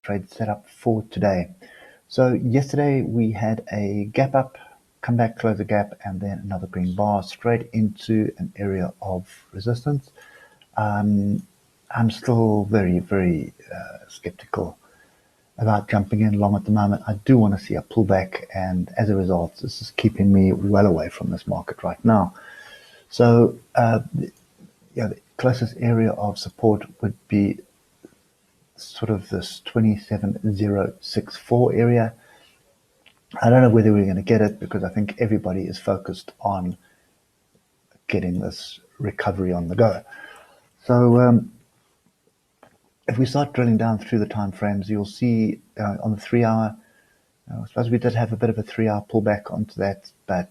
trade set up for today. So yesterday we had a gap up, come back, close the gap, and then another green bar straight into an area of resistance. I'm still very, very skeptical about jumping in long at the moment. I do want to see a pullback, and as a result, this is keeping me well away from this market right now. So, the closest area of support would be sort of this 27,064 area. I don't know whether we're going to get it because I think everybody is focused on getting this recovery on the go. So if we start drilling down through the time frames, you'll see on the 3 hour, I suppose we did have a bit of a 3 hour pullback onto that, but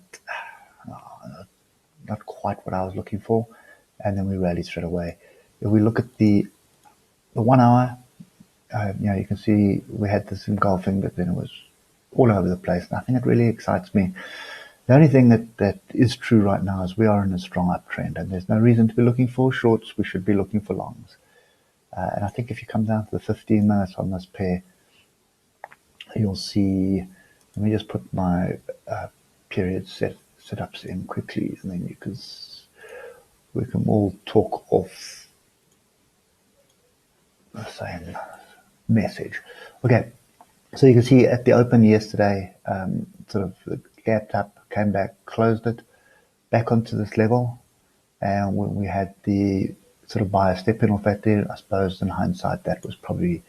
not quite what I was looking for. And then we rallied straight away. If we look at the 1 hour, you can see we had this engulfing, but then it was all over the place. Nothing that really excites me. The only thing that is true right now is we are in a strong uptrend, and there's no reason to be looking for shorts. We should be looking for longs. And I think if you come down to the 15 minutes on this pair, you'll see, let me just put my period setups in quickly, and then we can all talk off the same message. Okay, so you can see at the open yesterday, sort of gapped up, came back, closed it, back onto this level, and when we had the sort of buyer step in off that there, I suppose in hindsight that was probably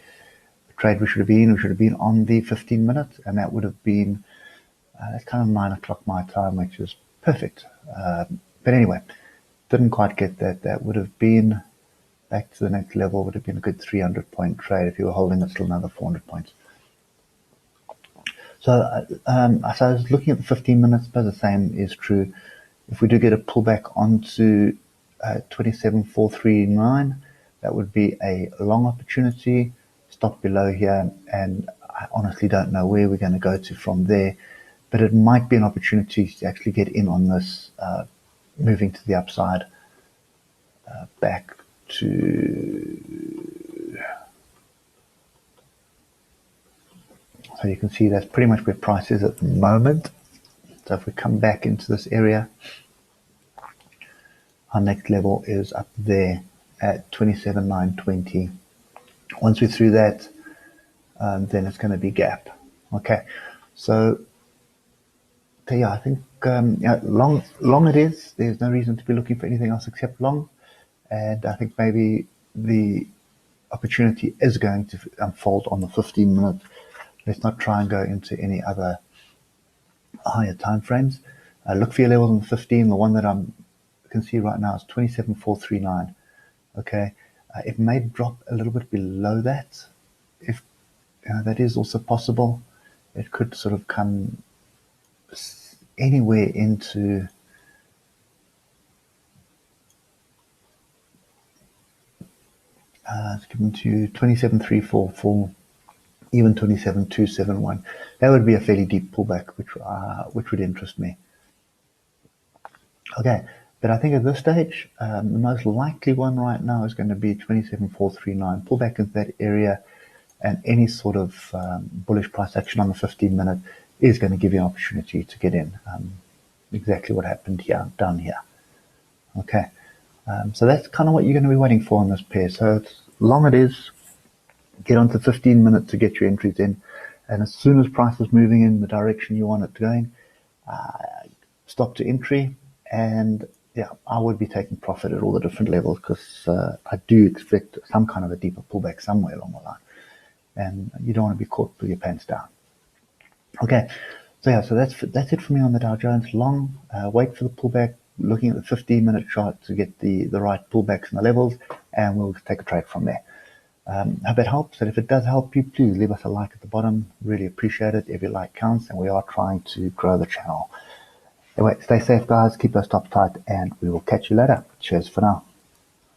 the trade we should have been. We should have been on the 15 minutes, and that would have been that's kind of 9 o'clock my time, which is perfect. But anyway, didn't quite get that. That would have been back to the next level, would have been a good 300-point trade. If you were holding it, still another 400 points. So I was looking at the 15 minutes, but the same is true. If we do get a pullback onto 27,439, that would be a long opportunity. Stop below here, and I honestly don't know where we're going to go to from there, but it might be an opportunity to actually get in on this, moving to the upside, back to, so you can see that's pretty much where price is at the moment. So if we come back into this area, our next level is up there at 27,920. Once we're through that, then it's going to be gap. Okay, so yeah, I think long it is. There's no reason to be looking for anything else except long, and I think maybe the opportunity is going to unfold on the 15 minute. Let's not try and go into any other higher time frames. Look for your levels on the 15. The one that I can see right now is 27,439. Okay, it may drop a little bit below that. If that is also possible, it could sort of come anywhere into it's given to 27,344, even 27,271. That would be a fairly deep pullback, which would interest me. Okay, but I think at this stage, the most likely one right now is going to be 27,439. Pull back into that area, and any sort of bullish price action on the 15 minute is going to give you an opportunity to get in. Exactly what happened here, down here. Okay, so that's kind of what you're going to be waiting for on this pair. So it's long it is. Get onto 15 minutes to get your entries in, and as soon as price is moving in the direction you want it going, stop to entry. And yeah, I would be taking profit at all the different levels, because I do expect some kind of a deeper pullback somewhere along the line, and you don't want to be caught with your pants down. Okay, so yeah, so that's it for me on the Dow Jones long. Wait for the pullback, looking at the 15-minute chart to get the right pullbacks and the levels, and we'll take a trade from there. I hope it helps, and if it does help you, please leave us a like at the bottom. Really appreciate it. Every like counts, and we are trying to grow the channel. Anyway, stay safe, guys. Keep those stops tight, and we will catch you later. Cheers for now.